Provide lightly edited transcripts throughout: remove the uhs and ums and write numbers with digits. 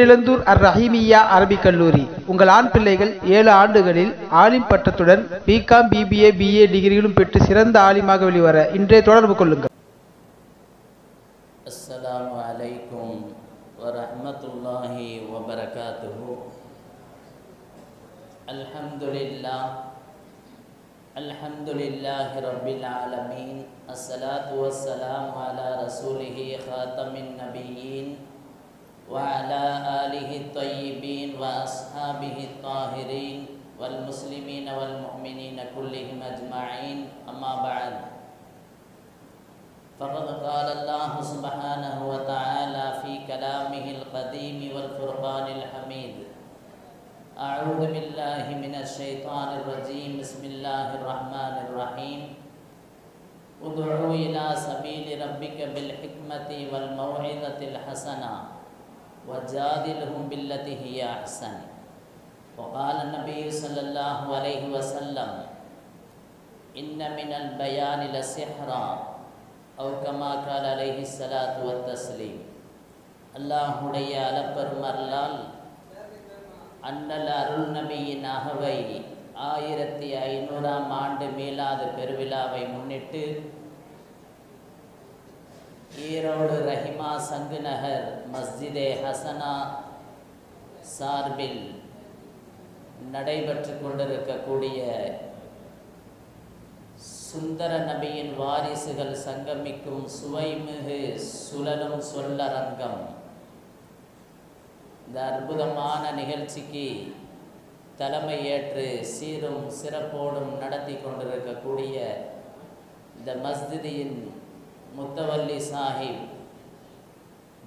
இளந்தூர் அர் ரஹீமிய்யா அரபிக் கல்லூரி. உங்கள் ஆண் பிள்ளைகள் 7 ஆண்டுகளில் ஆலிம் பட்டத்துடன் பிகாம், பிபிஏ, பிஏ டிகிரிகளும் பெற்று சிறந்த ஆலிமாக வெளிவர இன்றே தொடர்பு கொள்ளுங்கள். அஸ்ஸலாமு அலைக்கும் வரஹ்மத்துல்லாஹி வபரகாத்துஹு. அல்ஹம்துலில்லாஹி ரப்பில் ஆலமீன். அஸ்ஸலாத்து வஸ்ஸலாமு அலா ரசூலிஹி ஹாத்தமின் நபியீன் وعلى آله الطيبين وأصحابه الطاهرين والمسلمين والمؤمنين كلهم أجمعين. أما بعد، فقد قال الله سبحانه وتعالى في كلامه القديم والفرقان الحميد: أعوذ بالله من الشيطان الرجيم. بسم الله الرحمن الرحيم. ادعوا إلى سبيل ربك بالحكمة والموعظة الحسنة وجادلهم بالتي هي أحسن. وقال النبي صلى الله عليه وسلم: إن من البيان لسحرا، أو كما قال عليه الصلاة والتسليم. அல்லாஹுடைய அளப்பெருமருளால் அண்ணல் அருள் நபியின் அகவை 1500ஆம் ஆண்டு மீலாது பெருவிழாவை முன்னிட்டு ஈரோடு ரஹிமா சங்கு நகர் மஸ்ஜிதே ஹசனா சார்பில் நடைபெற்று கொண்டிருக்கக்கூடிய சுந்தர நபியின் வாரிசுகள் சங்கமிக்கும் சுவைமிகு சுழலும் சொல்லரங்கம், இந்த அற்புதமான நிகழ்ச்சிக்கு தலைமை ஏற்று சீரும் சிறப்போடும் நடத்தி கொண்டிருக்கக்கூடிய இந்த மஸ்ஜிதின் முத்தவல்லி சாஹிப்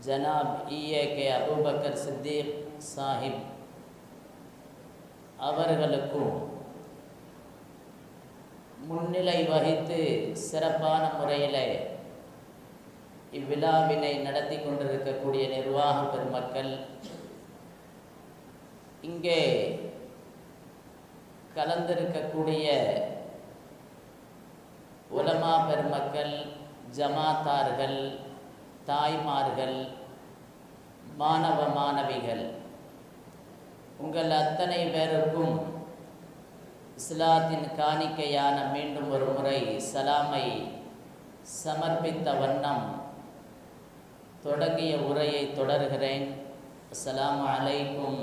ஜனாப் EAK அபூபக்கர் சித்திக் சாஹிப் அவர்களுக்கும் முன்னிலை வகித்து சிறப்பான முறையில் இவ்விழாவினை நடத்தி கொண்டிருக்கக்கூடிய நிர்வாக பெருமக்கள், இங்கே கலந்திருக்கக்கூடிய உலமா பெருமக்கள், ஜமாத்தார்கள், தாய்மார்கள், மாணவ மாணவிகள், உங்கள் அத்தனை பேருக்கும் இஸ்லாத்தின் காணிக்கையான மீண்டும் ஒரு முறை சலாமை சமர்ப்பித்த வண்ணம் தொடங்கிய உரையை தொடர்கிறேன். அஸ்ஸலாமு அலைக்கும்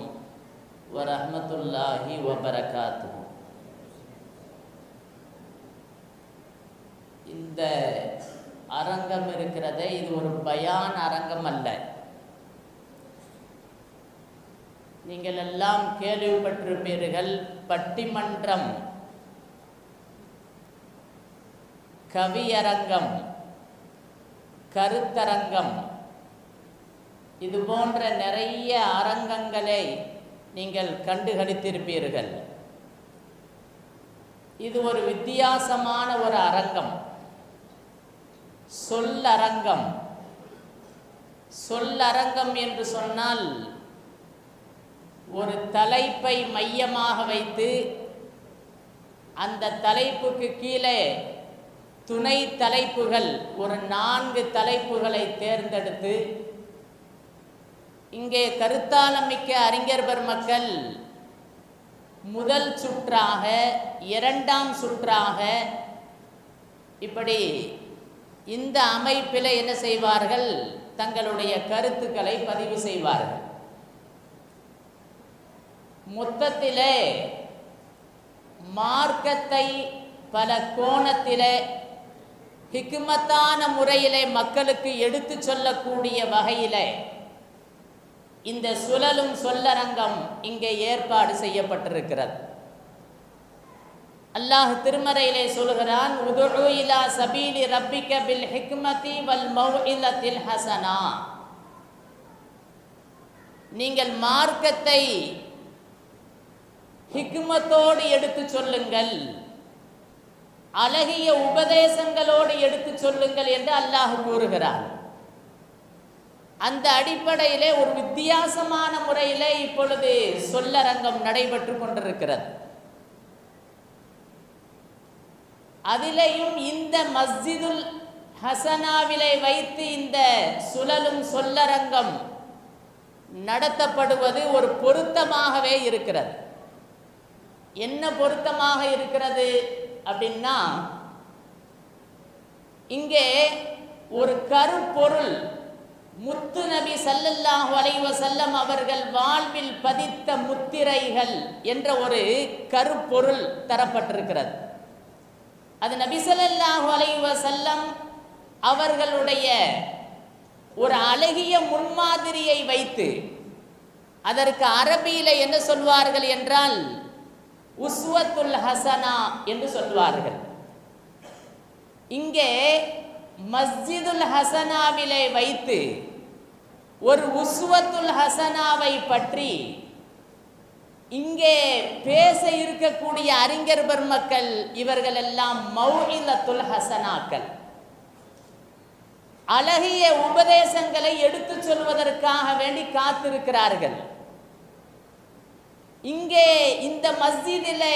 வரஹ்மத்துல்லாஹி வபரகாத்துஹு. இந்த அரங்கம் இருக்கிறதே, இது ஒரு பயான் அரங்கம் அல்ல. நீங்கள் எல்லாம் கேள்விப்பட்டிருப்பீர்கள், பட்டிமன்றம், கவியரங்கம், கருத்தரங்கம், இது போன்ற நிறைய அரங்கங்களை நீங்கள் கண்டுகளித்திருப்பீர்கள். இது ஒரு வித்தியாசமான ஒரு அரங்கம், சொல்லரங்கம். சொல்லரங்கம் என்று சொன்னால் ஒரு தலைப்பை மையமாக வைத்து அந்த தலைப்புக்கு கீழே துணை தலைப்புகள், ஒரு 4 தலைப்புகளை தேர்ந்தெடுத்து இங்கே கருத்தாளமிக்க அறிஞர் பெருமக்கள் முதல் சுற்றாக, 2ஆம் சுற்றாக, இப்படி இந்த அமைப்பில் என்ன செய்வார்கள், தங்களுடைய கருத்துக்களை பதிவு செய்வார்கள். மொத்தத்திலே மார்க்கத்தை பல கோணத்திலே ஹிக்மத்தான முறையிலே மக்களுக்கு எடுத்து சொல்லக்கூடிய வகையிலே இந்த சுழலும் சொல்லரங்கம் இங்கே ஏற்பாடு செய்யப்பட்டிருக்கிறது. அல்லாஹ் திருமறையிலே சொல்கிறான்: உதுஉ இலா சபீலி ரப்பிக பில் ஹிக்மதி வல் மௌஇலத்தில் ஹசனா. நீங்கள் மார்க்கத்தை ஹிக்மத்தோடு எடுத்து சொல்லுங்கள், அழகிய உபதேசங்களோடு எடுத்து சொல்லுங்கள் என்று அல்லாஹ் கூறுகிறார். அந்த அடிப்படையிலே ஒரு வித்தியாசமான முறையிலே இப்பொழுது சொல்லரங்கம் நடைபெற்று கொண்டிருக்கிறது. அதிலேயும் இந்த மஸ்ஜிதுல் ஹசனாவிலே வைத்து இந்த சுழலும் சொல்லரங்கம் நடத்தப்படுவது ஒரு பொருத்தமாகவே இருக்கிறது. என்ன பொருத்தமாக இருக்கிறது அப்படின்னா, இங்கே ஒரு கருப்பொருள் முத்து நபி ஸல்லல்லாஹு அலைஹி வஸல்லம் அவர்கள் வாழ்வில் பதித்த முத்திரைகள் என்ற ஒரு கருப்பொருள் தரப்பட்டிருக்கிறது. அது நபி ஸல்லல்லாஹு அலைஹி வஸல்லம் அவர்களுடைய ஒரு அழகிய முன்மாதிரியை வைத்து, அதற்கு அரபியில என்ன சொல்வார்கள் என்றால் உஸ்வத்துல் ஹசனா என்று சொல்வார்கள். இங்கே மஸ்ஜிதுல் ஹசனாவிலே வைத்து ஒரு உஸ்வத்துல் ஹசனாவை பற்றி இங்கே பேச இருக்கக்கூடிய அறிஞர் பெருமக்கள் இவர்கள் எல்லாம் மௌஇலத்துல் ஹசனாக்கள், அழகிய உபதேசங்களை எடுத்து சொல்வதற்காக வேண்டி காத்திருக்கிறார்கள். இங்கே இந்த மஸ்ஜிதிலே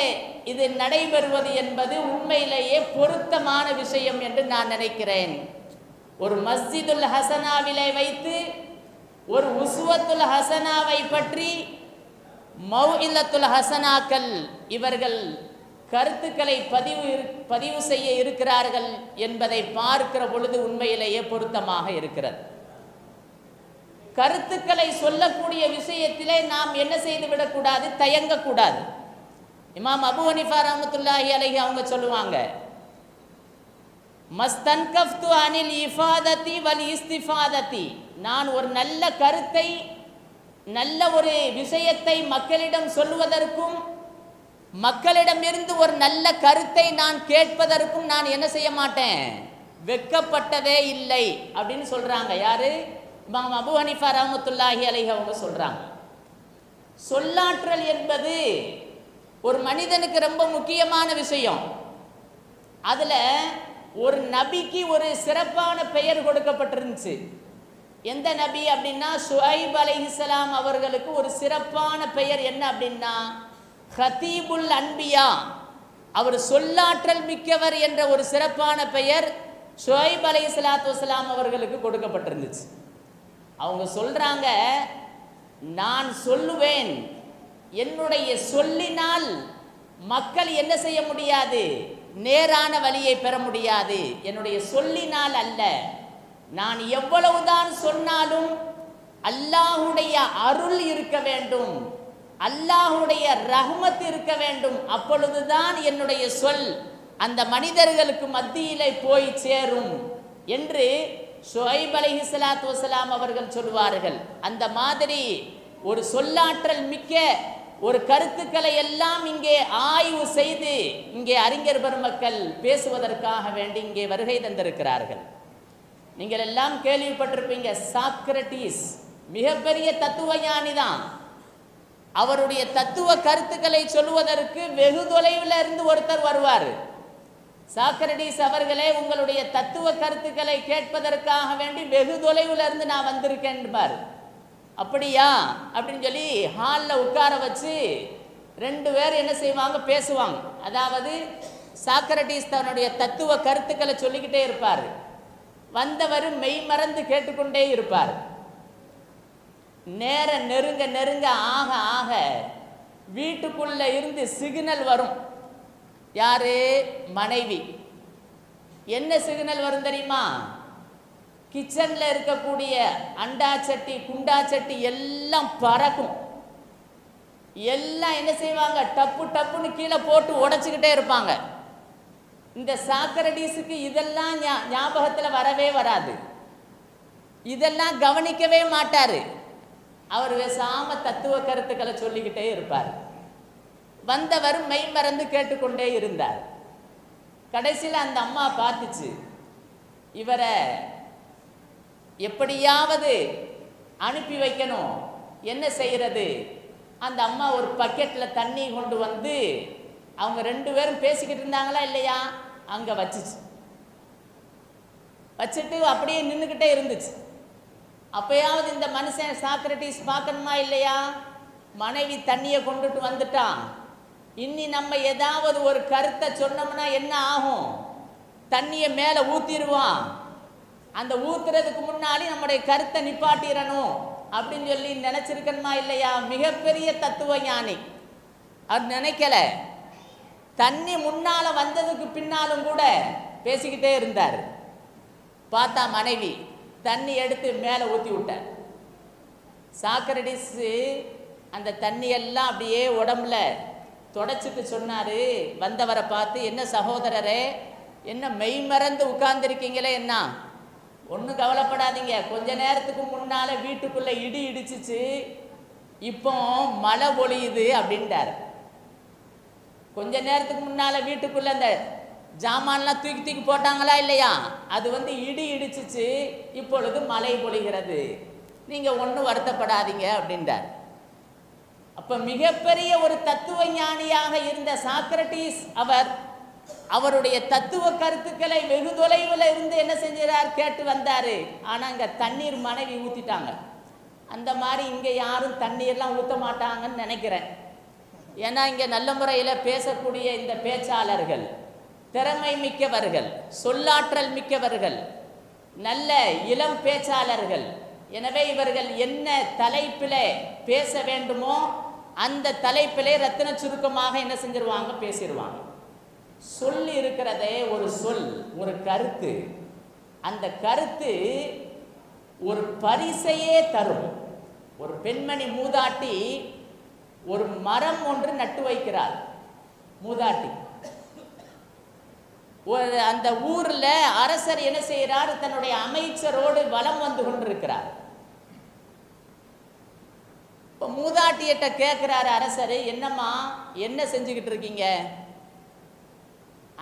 இது நடைபெறுவது என்பது உண்மையிலேயே பொருத்தமான விஷயம் என்று நான் நினைக்கிறேன். ஒரு மஸ்ஜிதுல் ஹசனாவிலே வைத்து ஒரு உஸ்வத்துல் ஹசனாவை பற்றி மௌஇலத்துல் ஹசனாக்கள் இவர்கள் கருத்துக்களை பதிவு செய்ய இருக்கிறார்கள் என்பதை பார்க்கிற பொழுது உண்மையிலேயே பொருத்தமாக இருக்கிறது. கருத்துக்களை சொல்லக்கூடிய விஷயத்திலே நாம் என்ன செய்து விடக்கூடாது, தயங்கக்கூடாது. இமாம் அபு ஹனீஃபா ரஹ்மத்துல்லாஹி அலைஹி அவங்க சொல்லுவாங்க, மஸ்தன்கஃப்து அனில் இஃபாதத்தி வல் இஸ்திஃபாதத்தி, நான் ஒரு நல்ல கருத்தை நல்ல ஒரு விஷயத்தை மக்களிடம் சொல்வதற்கும் மக்களிடமிருந்து ஒரு நல்ல கருத்தை நான் கேட்பதற்கும் நான் என்ன செய்ய மாட்டேன், வெட்கப்பட்டதே இல்லை அப்படின்னு சொல்றாங்க. யாரு? இமாம் அபு ஹனீஃபா ரஹ்மத்துல்லாஹி அலைஹி அவங்க சொல்றாங்க. சொல்லாற்றல் என்பது ஒரு மனிதனுக்கு ரொம்ப முக்கியமான விஷயம். அதுல ஒரு நபிக்கு ஒரு சிறப்பான பெயர் கொடுக்கப்பட்டிருந்துச்சு. எந்த நபி அப்படின்னா ஷுஐப் அலைஹிஸ்ஸலாம் அவர்களுக்கு ஒரு சிறப்பான பெயர் என்ன அப்படின்னா ஹதீபுல் அன்பியா, அவர் சொல்லாற்றல் மிக்கவர் என்ற ஒரு சிறப்பான பெயர் ஷுஐப் அலைஹிஸ்ஸலாத்து வஸ்ஸலாம் அவர்களுக்கு கொடுக்கப்பட்டிருந்துச்சு. அவங்க சொல்றாங்க, நான் சொல்லுவேன், என்னுடைய சொல்லினால் மக்கள் என்ன செய்ய முடியாது, நேரான வழியை பெற முடியாது. என்னுடைய சொல்லினால் அல்ல, நான் எவ்வளவுதான் சொன்னாலும் அல்லாஹுடைய அருள் இருக்க வேண்டும், அல்லாஹுடைய ரஹ்மத் இருக்க வேண்டும். அப்பொழுதுதான் என்னுடைய சொல் அந்த மனிதர்களுக்கு மத்தியிலே போய் சேரும் என்று ஷுஐப் அலைஹிஸ்ஸலாத்து வஸ்ஸலாம் அவர்கள் சொல்வார்கள். அந்த மாதிரி ஒரு சொல்லாற்றல் மிக்க ஒரு கருத்துக்களை எல்லாம் இங்கே ஆய்வு செய்து இங்கே அறிஞர் பெருமக்கள் பேசுவதற்காக வேண்டி இங்கே வருகை தந்திருக்கிறார்கள். நீங்கள் எல்லாம் கேள்விப்பட்டிருப்பீங்க, சாக்ரட்டிஸ் மிகப்பெரிய தத்துவ ஞானி தான். அவருடைய தத்துவ கருத்துக்களை சொல்வதற்கு வெகு தொலைவில் இருந்து ஒருத்தர் வருவார். சாக்ரட்டிஸ் அவர்களே, உங்களுடைய தத்துவ கருத்துக்களை கேட்பதற்காக வேண்டி வெகு தொலைவில் இருந்து நான் வந்திருக்கேன் பார். அப்படியா அப்படின்னு சொல்லி ஹாலில் உட்கார வச்சு ரெண்டு பேர் என்ன செய்வாங்க, பேசுவாங்க. அதாவது சாக்ரட்டிஸ் தன்னுடைய தத்துவ கருத்துக்களை சொல்லிக்கிட்டே இருப்பார். வந்தவர் மெய் மறந்து கேட்டுக்கொண்டே இருப்பார். நேரம் நெருங்க நெருங்க ஆக ஆக வீட்டுக்குள்ள இருந்து சிக்னல் வரும். யாரு? மனைவி. என்ன சிக்னல் வரும் தெரியுமா? கிச்சன்ல இருக்கக்கூடிய அண்டா சட்டி குண்டா சட்டி எல்லாம் பறக்கும். எல்லாம் என்ன செய்வாங்க, டப்பு டப்புன்னு கீழே போட்டு உடைச்சுக்கிட்டே இருப்பாங்க. இந்த சாக்ரட்டிஸுக்கு இதெல்லாம் ஞாபகத்தில் வரவே வராது, இதெல்லாம் கவனிக்கவே மாட்டாரு. அவர் பேசாம தத்துவ கருத்துக்களை சொல்லிக்கிட்டே இருப்பார். வந்தவர் மெய் மறந்து கேட்டுக்கொண்டே இருந்தார். கடைசியில் அந்த அம்மா பார்த்துச்சு, இவரை எப்படியாவது அனுப்பி வைக்கணும், என்ன செய்யறது? அந்த அம்மா ஒரு பக்கெட்டில் தண்ணி கொண்டு வந்து அவங்க ரெண்டு பேரும் பேசிக்கிட்டு இருந்தாங்களா இல்லையா, அங்கே வச்சுச்சு. வச்சுட்டு அப்படியே நின்றுக்கிட்டே இருந்துச்சு. அப்பயாவது இந்த மனுஷன் சாக்ரட்டிஸ் பார்க்கணுமா இல்லையா? மனைவி தண்ணியை கொண்டுட்டு வந்துட்டான். இன்னி நம்ம ஏதாவது ஒரு கருத்தை சொன்னோம்னா என்ன ஆகும்? தண்ணியை மேலே ஊற்றிடுவான். அந்த ஊத்துறதுக்கு முன்னாடி நம்முடைய கருத்தை நிப்பாட்டிடணும் அப்படின்னு சொல்லி நினைச்சிருக்கணுமா இல்லையா? மிகப்பெரிய தத்துவ ஞானி. அவர் நினைக்கல. தண்ணி முன்னால வந்ததுக்கு பின்னாலும் கூட பேசிக்கிட்டே இருந்தார். பார்த்தா மனைவி தண்ணி எடுத்து மேலே ஊற்றி விட்டார். சாக்ரடிஸ் அந்த தண்ணியெல்லாம் அப்படியே உடம்புல தொடச்சிட்டு சொன்னார் வந்தவரை பார்த்து, என்ன சகோதரரே, என்ன மெய் மறந்து உட்கார்ந்துருக்கீங்களே, என்ன ஒன்றும் கவலைப்படாதீங்க, கொஞ்ச நேரத்துக்கு முன்னால் வீட்டுக்குள்ளே இடி இடிச்சிச்சு, இப்போ மழை பொழியுது அப்படின்ட்டார். கொஞ்ச நேரத்துக்கு முன்னால் வீட்டுக்குள்ளே அந்த ஜாமான்லாம் தூக்கி தூக்கி போட்டாங்களா இல்லையா, அது இடி இடிச்சிச்சு, இப்பொழுது மழை பொழிகிறது, நீங்கள் ஒன்றும் வருத்தப்படாதீங்க அப்படின்றார். அப்போ மிகப்பெரிய ஒரு தத்துவ ஞானியாக இருந்த சாக்ரட்டிஸ் அவருடைய தத்துவ கருத்துக்களை வெகு தொலைவில் இருந்து என்ன செஞ்சார், கேட்டு வந்தார். ஆனால் அங்கே தண்ணீர் மனைவி ஊற்றிட்டாங்க. அந்த மாதிரி இங்கே யாரும் தண்ணீர்லாம் ஊற்ற மாட்டாங்கன்னு நினைக்கிறேன். ஏன்னா இங்கே நல்ல முறையில் பேசக்கூடிய இந்த பேச்சாளர்கள் திறமை மிக்கவர்கள், சொல்லாற்றல் மிக்கவர்கள், நல்ல இளம் பேச்சாளர்கள். எனவே இவர்கள் என்ன தலைப்பில் பேச வேண்டுமோ அந்த தலைப்பிலே ரத்தின சுருக்கமாக என்ன செஞ்சிருவாங்க, பேசிடுவாங்க. சொல் இருக்கிறதே ஒரு சொல், ஒரு கருத்து. அந்த கருத்து ஒரு பரிசையே தரும். ஒரு பெண்மணி மூதாட்டி ஒரு மரம் ஒன்று நட்டு வைக்கிறார். மூதாட்டி அந்த ஊர்ல அரசர் என்ன செய்யறார், தன்னுடைய அமைச்சரோடு வலம் வந்து கொண்டிருக்கிறார். இப்போ மூதாட்டியிட்ட கேட்கிறாரு அரசர், என்னம்மா என்ன செஞ்சுக்கிட்டு இருக்கீங்க?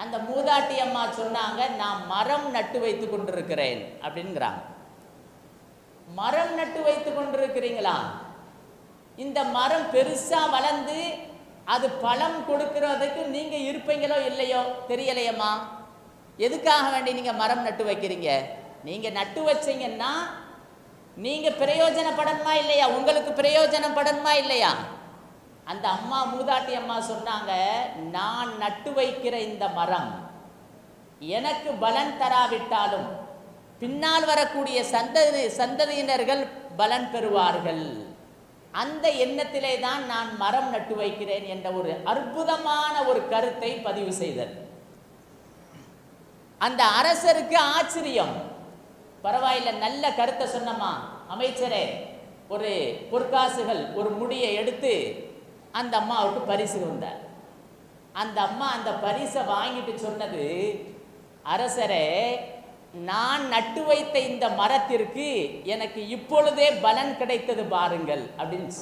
அந்த மூதாட்டி அம்மா சொன்னாங்க, நான் மரம் நட்டு வைத்து கொண்டிருக்கிறேன் அப்படிங்கிறாங்க. மரம் நட்டு வைத்து கொண்டிருக்கிறீங்களா? இந்த மரம் பெருசா வளர்ந்து அது பழம் கொடுக்கிறதுக்கு நீங்க இருப்பீங்களோ இல்லையோ தெரியலையம்மா. எதுக்காக வேண்டி நீங்க மரம் நட்டு வைக்கிறீங்க? நீங்க நட்டு வச்சீங்கன்னா நீங்க பிரயோஜனப்படணுமா இல்லையா? உங்களுக்கு பிரயோஜனப்படணுமா இல்லையா? அந்த அம்மா மூதாட்டி அம்மா சொன்னாங்க, நான் நட்டு வைக்கிற இந்த மரம் எனக்கு பலன் தராவிட்டாலும் பின்னால் வரக்கூடிய சந்ததியினர்கள் பலன் பெறுவார்கள். அந்த எண்ணத்திலே தான் நான் மரம் நட்டு வைக்கிறேன் என்ற ஒரு அற்புதமான ஒரு கருத்தை பதிவு செய்தது. அந்த அரசருக்கு ஆச்சரியம். பரவாயில்ல, நல்ல கருத்தை சொன்னமா அமைச்சரே, ஒரு பொற்காசுகள் ஒரு முடியை எடுத்து அந்த அம்மாவுக்கு பரிசு வந்தார். அந்த அம்மா அந்த பரிசை வாங்கிட்டு சொன்னது, அரசரே, நான் நட்டு வைத்த இந்த மரத்திற்கு எனக்கு இப்பொழுதே பலன் கிடைத்தது பாருங்கள் அப்படின்னு.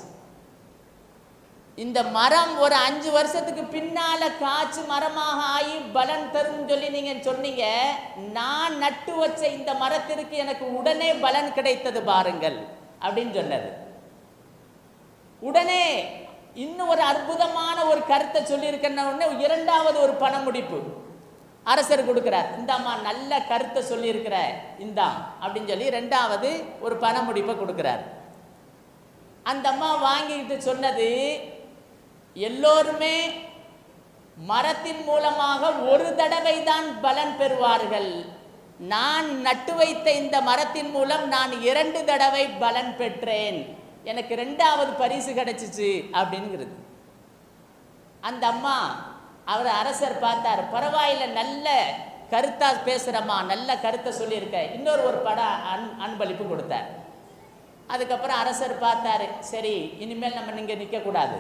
இந்த மரம் ஒரு 5 வருஷத்துக்கு பின்னால காய்ச்சி மரமாக ஆகி பலன் தரும் சொல்லி நீங்க சொன்னீங்க. நான் நட்டு வச்ச இந்த மரத்திற்கு எனக்கு உடனே பலன் கிடைத்தது பாருங்கள் அப்படின்னு சொன்னது. உடனே இன்னும் ஒரு அற்புதமான ஒரு கருத்தை சொல்லியிருக்கேன்னு இரண்டாவது ஒரு பண முடிப்பு அரசர் கொடுக்கிறார். இந்தாம்மா நல்ல கருத்தை சொல்லியிருக்கிற இந்தா அப்படின்னு சொல்லி ரெண்டாவது ஒரு பண முடிப்பை கொடுக்கிறார். அந்த அம்மா வாங்கிட்டு சொன்னது, எல்லோருமே மரத்தின் மூலமாக ஒரு தடவை தான் பலன் பெறுவார்கள். நான் நட்டு வைத்த இந்த மரத்தின் மூலம் நான் 2 தடவை பலன் பெற்றேன், எனக்கு 2வது பரிசு கிடைச்சிச்சு அப்படிங்கிறது. அந்த அம்மா அவர் அரசர் பார்த்தார், பரவாயில்ல, நல்ல கருத்தா பேசுகிறம்மா, நல்ல கருத்தை சொல்லியிருக்க, இன்னொரு ஒரு பட அன்பளிப்பு கொடுத்தார். அதுக்கப்புறம் அரசர் பார்த்தாரு, சரி இனிமேல் நம்ம இங்கே நிற்கக்கூடாது,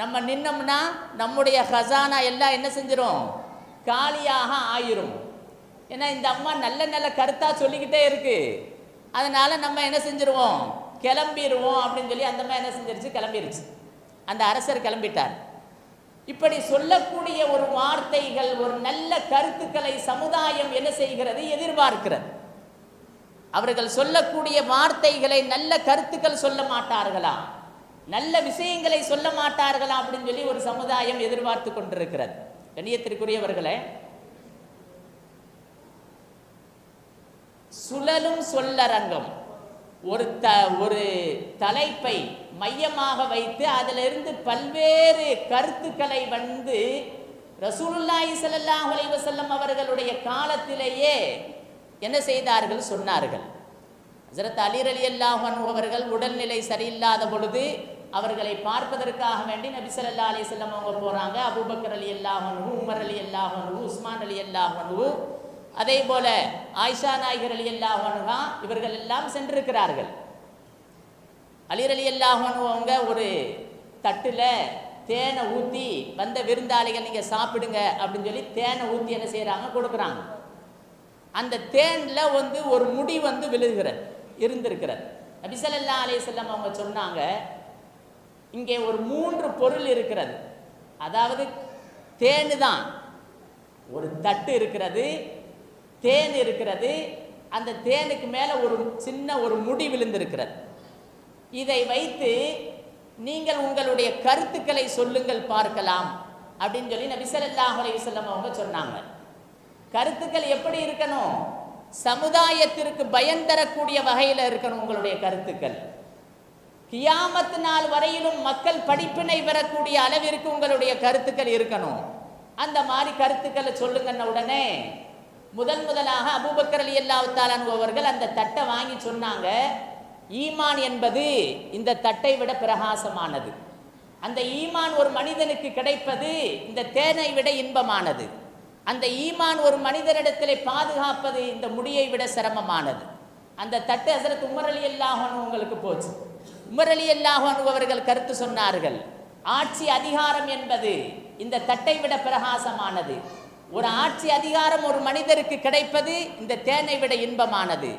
நம்ம நின்னோம்னா நம்முடைய ஹசானா எல்லாம் என்ன செஞ்சிடும், காலியாக ஆயிரும். ஏன்னா இந்த அம்மா நல்ல நல்ல கருத்தா சொல்லிக்கிட்டே இருக்கு, அதனால நம்ம என்ன செஞ்சிருவோம், கிளம்பிடுவோம் அப்படின்னு சொல்லி அந்த அம்மா என்ன செஞ்சிருச்சு, கிளம்பிருச்சு. அந்த அரசர் கிளம்பிட்டார். இப்படி சொல்லக்கூடிய ஒரு வார்த்தைகள், ஒரு நல்ல கருத்துக்களை சமுதாயம் என்ன செய்கிறது, எதிர்பார்க்கிறது. அவர்கள் சொல்லக்கூடிய வார்த்தைகளை நல்ல கருத்துக்கள் சொல்ல மாட்டார்களா, நல்ல விஷயங்களை சொல்ல மாட்டார்களா அப்படின்னு சொல்லி ஒரு சமுதாயம் எதிர்பார்த்து கொண்டிருக்கிறது. கண்ணியத்திற்குரியவர்களே, சுழலும் சொல்லரங்கம் ஒரு தலைப்பை மையமாக வைத்து அதிலிருந்து பல்வேறு கருத்துக்களை ரசூலுல்லாஹி ஸல்லல்லாஹு அலைஹி வஸல்லம் அவர்களுடைய காலத்திலேயே என்ன செய்தார்கள், சொன்னார்கள். ஹஸரத் அலி ரலியல்லாஹு அன்ஹு அவர்கள் உடல்நிலை சரியில்லாத பொழுது அவர்களை பார்ப்பதற்காக வேண்டி நபி ஸல்லல்லாஹு அலைஹி வஸல்லம் அவங்க போறாங்க. அபூபக்கர் ரலியல்லாஹு அன்ஹு, உமர் ரலியல்லாஹு அன்ஹு, உஸ்மான் ரலியல்லாஹு அன்ஹு, அதே போல ஆயிஷா நாயகி ரலியல்லாஹு அன்ஹா இவர்கள் எல்லாம் சென்றிருக்கிறார்கள். அலி ரலியல்லாஹு அன்ஹு அவங்க ஒரு தட்டுல தேனை ஊற்றி வந்த விருந்தாளிகள் நீங்கள் சாப்பிடுங்க அப்படின்னு சொல்லி தேனை ஊற்றி என்ன செய்கிறாங்க, கொடுக்குறாங்க. அந்த தேனில் ஒரு முடி விழுகிறது இருந்திருக்கிறது. நபி ஸல்லல்லாஹு அலைஹி வஸல்லம் அவங்க சொன்னாங்க, இங்கே ஒரு 3 பொருள் இருக்கிறது. அதாவது தேனு தான், ஒரு தட்டு இருக்கிறது, தேன் இருக்கிறது, அந்த தேனுக்கு மேலே ஒரு சின்ன முடி விழுந்திருக்கிறது. இதை வைத்து நீங்கள் உங்களுடைய கருத்துக்களை சொல்லுங்கள் பார்க்கலாம் அப்படின்னு சொல்லி நபி ஸல்லல்லாஹு அலைஹி வஸல்லம் அவங்க சொன்னாங்க. கருத்துக்கள் எப்படி இருக்கணும்? சமுதாயத்திற்கு பயன் தரக்கூடிய வகையில் இருக்கணும் உங்களுடைய கருத்துக்கள். கியாமத் நாள் வரையிலும் மக்கள் படிப்பினை பெறக்கூடிய அளவிற்கு உங்களுடைய கருத்துக்கள் இருக்கணும். அந்த மாதிரி கருத்துக்களை சொல்லுங்கன்ன உடனே முதலாக அபூபக்கர் ரலியல்லாஹு தஆலா அன்ஹு அவர்கள் அந்த தட்டை வாங்கி சொன்னாங்க, ஈமான் என்பது இந்த தட்டை விட பிரகாசமானது. அந்த ஈமான் ஒரு மனிதனுக்கு கிடைப்பது இந்த தேனை விட இன்பமானது. அந்த ஈமான் ஒரு மனிதனிடத்திலே பாதுகாப்பது இந்த முடியை விட சிரமமானது. அந்த தட்டு ஹஸரத் உமர் ரலியல்லாஹு அன்ஹு உங்களுக்கு போச்சு. உமர் ரலியல்லாஹு அன்ஹு அவர்கள் கருத்து சொன்னார்கள், ஆட்சி அதிகாரம் என்பது இந்த தட்டை விட பிரகாசமானது. ஒரு ஆட்சி அதிகாரம் ஒரு மனிதருக்கு கிடைப்பது இந்த தேனை விட இன்பமானது.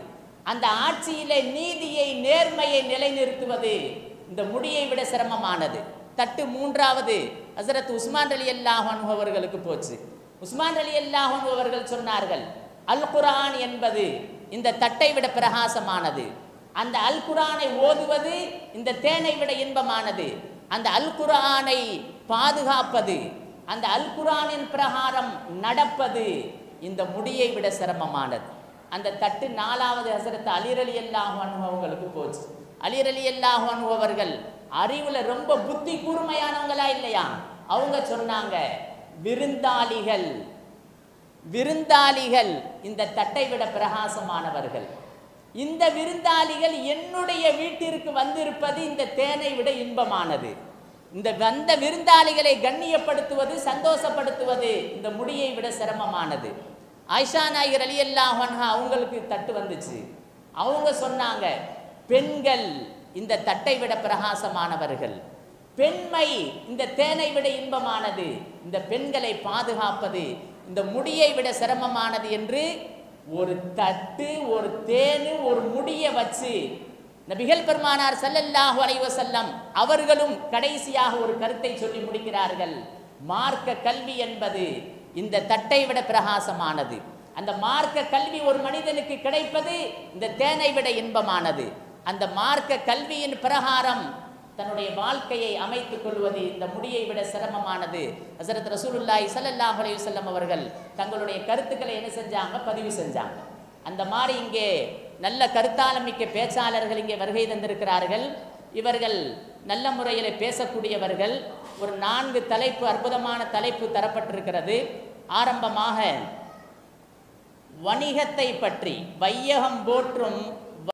அந்த ஆட்சியிலே நீதியை நேர்மையை நிலைநிறுத்துவது இந்த முடியை விட சிரமமானது. தட்டு 3வது ஹஸரத் உஸ்மான் ரலியல்லாஹு அன்ஹு அவர்களுக்கு போச்சு. உஸ்மான் ரலியல்லாஹு அன்ஹு அவர்கள் சொன்னார்கள், அல் குர்ஆன் என்பது இந்த தட்டை விட பிரகாசமானது. அந்த அல் குர்ஆனை ஓதுவது இந்த தேனை விட இன்பமானது. அந்த அல் குர்ஆனை பாதுகாப்பது, அந்த அல் குர்ஆனின் பிரகாரம் நடப்பது இந்த முடியை விட சிரமமானது. அந்த தட்டு 4வது ஹஸரத் அலி ரலியல்லாஹு அன்ஹு அவங்களுக்கு போச்சு. அலி ரலியல்லாஹு அன்ஹு அவர்கள் அறிவுல ரொம்ப புத்தி கூர்மையானவங்களா இல்லையா? அவங்க சொன்னாங்க, விருந்தாளிகள் இந்த தட்டை விட பிரகாசமானவர்கள். இந்த விருந்தாளிகள் என்னுடைய வீட்டிற்கு வந்திருப்பது இந்த தேனை விட இன்பமானது. இந்த வந்த விருந்தாளிகளை கண்ணியப்படுத்துவது, சந்தோஷப்படுத்துவது இந்த முடியை விட சிரமமானது. ஆயிஷா நாயகி ரலியல்லாஹு அன்ஹா அவங்களுக்கு தட்டு வந்துச்சு. அவங்க சொன்னாங்க, பெண்கள் இந்த தட்டை விட பிரகாசமானவர்கள். பெண்மை இந்த தேனை விட இன்பமானது. இந்த பெண்களை பாதுகாப்பது இந்த முடியை விட சிரமமானது என்று ஒரு தட்டு, ஒரு தேனு, ஒரு முடியை வச்சு நபிகள் பெருமானார் ஸல்லல்லாஹு அலைஹி வஸல்லம் அவர்களும் கடைசியாக ஒரு கருத்தை சொல்லி முடிக்கிறார்கள். மார்க்க கல்வி என்பது இந்த தட்டை விட பிரகாசமானது. அந்த மார்க்க கல்வி ஒரு மனிதனுக்கு கிடைப்பது இந்த தேனை விட இன்பமானது. அந்த மார்க்க கல்வியின் பிரகாரம் தன்னுடைய வாழ்க்கையை அமைத்துக் கொள்வது இந்த முடியை விட சிரமமானது. ஹஸரத் ரசூலுல்லாஹி ஸல்லல்லாஹு அலைஹி வஸல்லம் அவர்கள் தங்களுடைய கருத்துக்களை என்ன செஞ்சாங்க, பதிவு செஞ்சாங்க. அந்த மாதிரி இங்கே நல்ல கருத்தாளமிக்க பேச்சாளர்கள் இங்கே வருகை தந்திருக்கிறார்கள். இவர்கள் நல்ல முறையில் பேசக்கூடியவர்கள். ஒரு 4 தலைப்பு, அற்புதமான தலைப்பு தரப்பட்டிருக்கிறது. ஆரம்பமாக வணிகத்தை பற்றி, வையகம் போற்றும்